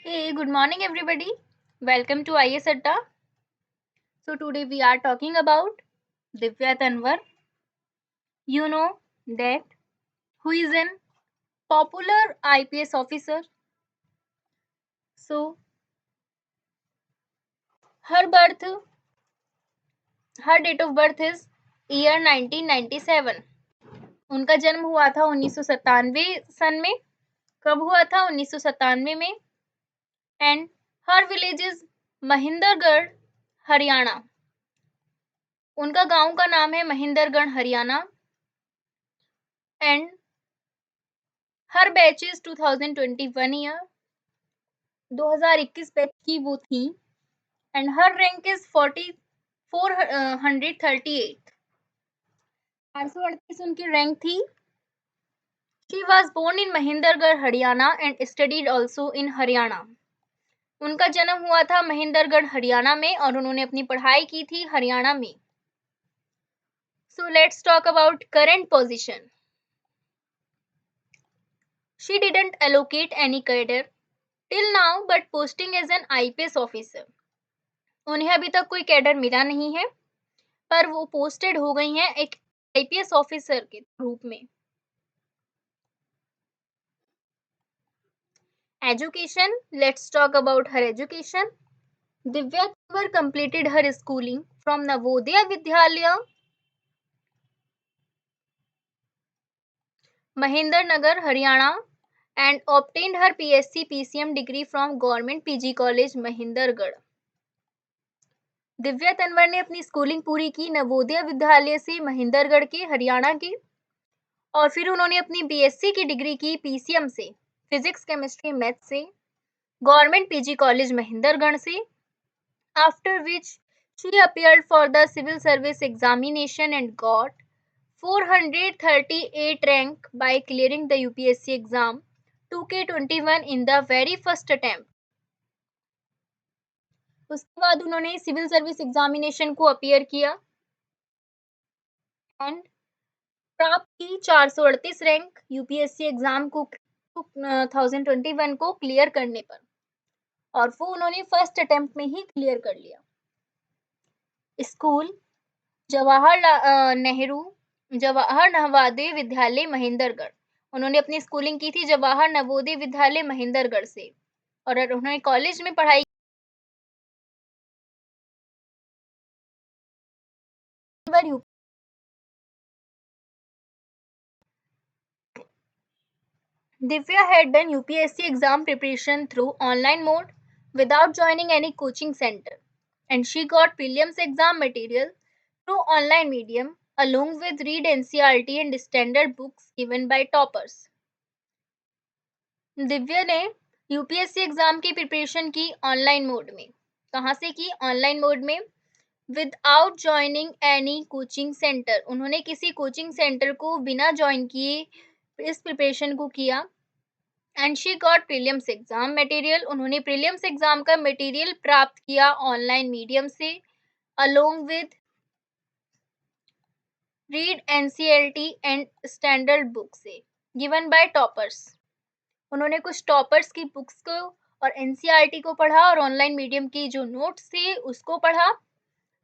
Hey, good morning, everybody. Welcome to IS Atta. So, today we are talking about Divya Tanwar. You know that who is an popular IPS officer. So, her birth, her date of birth is year 1997. उनका जन्म हुआ था 1997 सन में. कब हुआ था? 1997 में. And her village is Mahendragarh, Haryana. उनका गांव का नाम है Mahendragarh, Haryana. And her batch is 2021 year. 2021 batch की वो थी. And her rank is 438. 438 उनकी रैंक थी. She was born in Mahendragarh, Haryana and studied also in Haryana. उनका जन्म हुआ था महिंदरगढ़, हरियाणा में और उन्होंने अपनी पढ़ाई की थी हरियाणा में. So let's talk about current position. She didn't allocate any cadre till now but posting as an IPS officer. उन्हें अभी तक कोई कैडर मिला नहीं है, पर वो पोस्टेड हो गई हैं एक आईपीएस ऑफिसर के रूप में. Education, let's talk about her education. Divya Tanwar completed her schooling from Navodaya Vidyalaya, Mahendranagar, Haryana, and obtained her PSc PCM degree from Government PG College, Mahendragarh. Divya Tanwar ने अपनी स्कूलिंग पूरी की नवोदय विद्यालय से, महेंद्रगढ़ के, हरियाणा के. और फिर उन्होंने अपनी बीएससी की डिग्री की पीसीएम से, फिजिक्स केमिस्ट्री मैथ से, गवर्नमेंट पीजी कॉलेज महेंद्रगढ़ से. After which she appeared for the civil service examination and got 438 rank by clearing the UPSC exam 2K21 in the very first attempt. उसके बाद उन्होंने civil service examination को appear किया and प्राप्त की 438 rank UPSC exam को 2021 को clear करने पर. और वो उन्होंने फर्स्ट अटेम्प्ट में ही क्लियर कर लिया. स्कूल जवाहर नवोदय विद्यालय महेंद्रगढ़. उन्होंने अपनी स्कूलिंग की थी जवाहर नवोदय विद्यालय महेंद्रगढ़ से. और उन्होंने कॉलेज में पढ़ाई Divya had done UPSC exam preparation through online mode without joining any coaching center, and she got prelims exam material through online medium along with read NCERT and standard books given by toppers. Divya ने UPSC exam की preparation की online mode में. कहाँ से की? Online mode में. Without joining any coaching centre. उन्होंने किसी कोचिंग सेंटर को बिना ज्वाइन किए इस प्रिपरेशन को किया. And she got prelims exam material. उन्होंने प्रीलिम्स एग्जाम का मटेरियल प्राप्त किया ऑनलाइन मीडियम से along with read NCLT and standard book से गिवन बाय टॉपर्स. उन्होंने कुछ टॉपर्स की बुक्स को और एनसीईआरटी को पढ़ा और ऑनलाइन मीडियम की जो नोट्स थे उसको पढ़ा.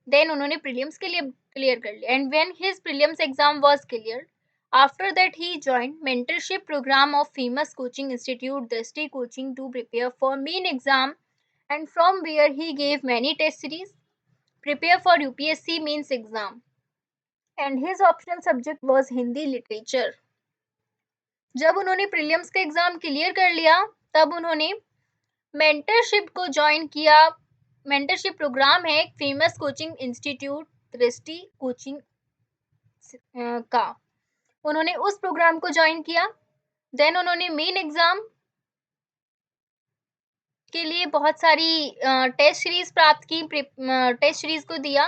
देन उन्होंने प्रीलिम्स के लिए क्लियर कर लिया. And when his prelims exam was clear, after that he joined mentorship program of famous coaching institute Drishti Coaching to prepare for main exam, and from where he gave many test series prepare for UPSC mains exam, and his optional subject was Hindi literature. जब उन्होंने prelims का exam clear कर लिया तब उन्होंने mentorship को join किया. Mentorship programme है एक फेमस कोचिंग इंस्टीट्यूट दृष्टि कोचिंग का. उन्होंने उस प्रोग्राम को ज्वाइन किया. देन उन्होंने मेन एग्जाम के लिए बहुत सारी टेस्ट सीरीज प्राप्त की, टेस्ट सीरीज को दिया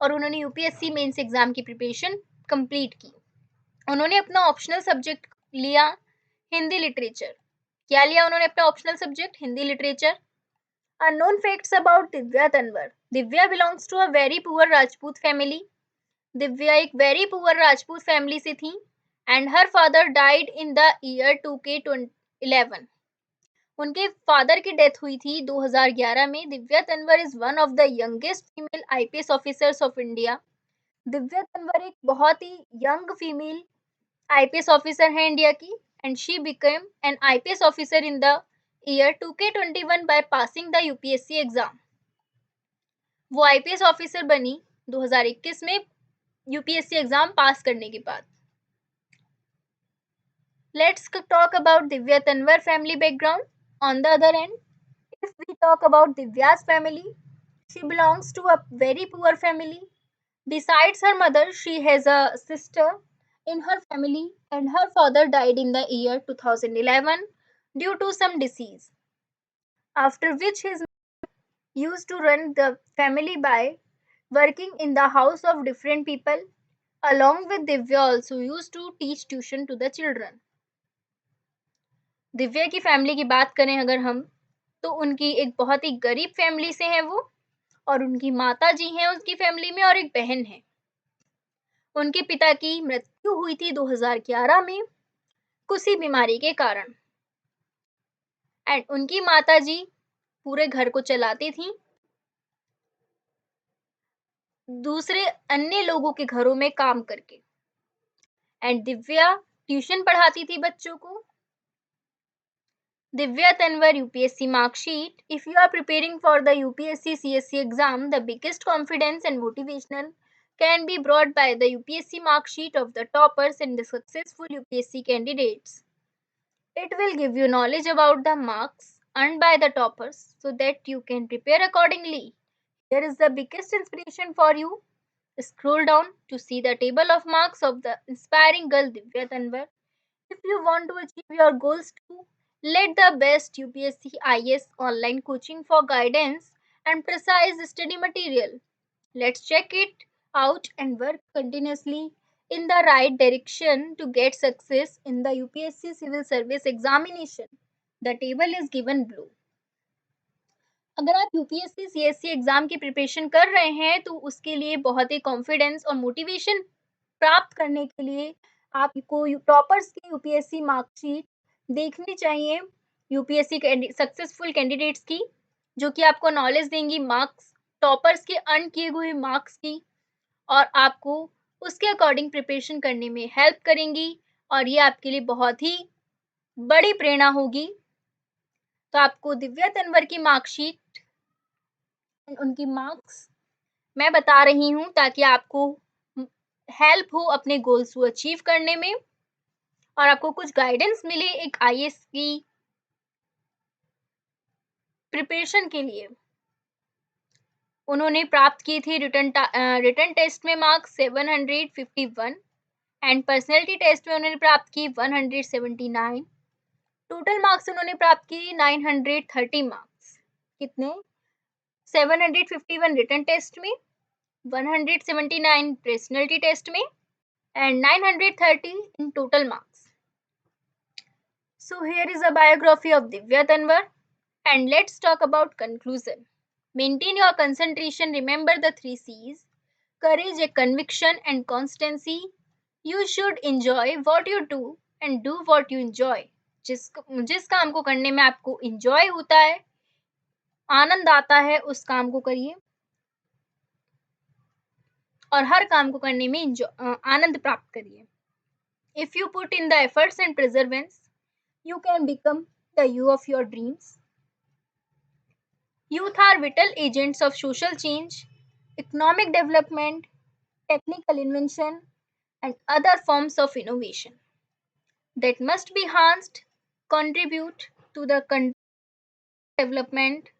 और उन्होंने यूपीएससी मेंस एग्जाम की प्रिपरेशन कंप्लीट की. उन्होंने अपना ऑप्शनल सब्जेक्ट लिया हिंदी लिटरेचर. क्या लिया उन्होंने अपना optional subject? Hindi literature. Unknown facts about Divya Tanwar. Divya belongs to a very poor Rajput family. Divya एक वेरी पुअर राजपूत फैमिली से थी. And her father died in the year 2K11. उनके फादर की डेथ हुई थी 2011 में। Divya Tanwar is one of the youngest female IPS officers of India. Divya Tanwar एक बहुत ही यंग फीमेल आईपीएस ऑफिसर है इंडिया की, and she became an IPS officer in the year 2K21 by passing the UPSC exam. वो IPS officer बनी 2021 में UPSC exam पास करने के बाद। Let's talk about Divya Tanwar family background. On the other end, if we talk about Divya's family, she belongs to a very poor family. Besides her mother, she has a sister in her family, and her father died in the year 2011 due to some disease. After which his used to run the family by working in the house of different people. Along with Divya also used to teach tuition to the children. Divya की family की बात करें अगर हम, तो उनकी एक बहुत ही गरीब फैमिली से है वो, और उनकी माता जी हैं उसकी फैमिली में, और एक बहन है। उनके पिता की मृत्यु हुई थी 2011 में किसी बीमारी के कारण, एंड उनकी माता जी पूरे घर को चलाती थी, दूसरे अन्य लोगों के घरों में काम करके। एंड दिव्या ट्यूशन पढ़ाती थी बच्चों को। Divya Tanwar UPSC mark sheet. If you are preparing for the UPSC CSC exam, the biggest confidence and motivation can be brought by the UPSC mark sheet of the toppers and the successful UPSC candidates. It will give you knowledge about the marks earned by the toppers so that you can prepare accordingly. Here is the biggest inspiration for you. Scroll down to see the table of marks of the inspiring girl Divya Tanwar. If you want to achieve your goals too, let the best UPSC IS online coaching for guidance and precise study material. Let's check it out and work continuously in the right direction to get success in the UPSC Civil Service examination. The table is given below. अगर आप UPSC CSC exam की preparation कर रहे हैं, तो उसके लिए बहुत ही कॉन्फिडेंस और मोटिवेशन प्राप्त करने के लिए आपको टॉपर्स की यूपीएससी मार्कशीट देखनी चाहिए, यूपीएससी सक्सेसफुल कैंडिडेट्स की, जो कि आपको नॉलेज देंगी मार्क्स, टॉपर्स के अर्न किए हुए मार्क्स की, और आपको उसके अकॉर्डिंग प्रिपरेशन करने में हेल्प करेंगी, और ये आपके लिए बहुत ही बड़ी प्रेरणा होगी। तो आपको दिव्या तन्वर की मार्कशीट, उनकी मार्क्स मैं बता रही हूँ ताकि आपको हेल्प हो अपने गोल्स को अचीव करने में, और आपको कुछ गाइडेंस मिले एक आईएएस की प्रिपरेशन के लिए। उन्होंने प्राप्त की थी रिटन टेस्ट में मार्क्स 751, एंड पर्सनैलिटी टेस्ट में उन्होंने प्राप्त की 179। टोटल मार्क्स उन्होंने प्राप्त की 930 मार्क्स। कितने? 751 रिटन टेस्ट में, 179 पर्सनैलिटी टेस्ट में, and 930 in total marks. So here is a biography of Divya Tanwar, and let's talk about conclusion. Maintain your concentration, remember the 3 C's: courage, conviction and constancy. You should enjoy what you do and do what you enjoy. जिस काम को करने में आपको enjoy होता है, आनंद आता है, उस काम को करिए, और हर काम को करने में आनंद प्राप्त करिए। If you put in the efforts and perseverance, you can become the you of your dreams. Youth are vital agents of social change, economic development, technical invention, and other forms of innovation that must be enhanced, contribute to the country's development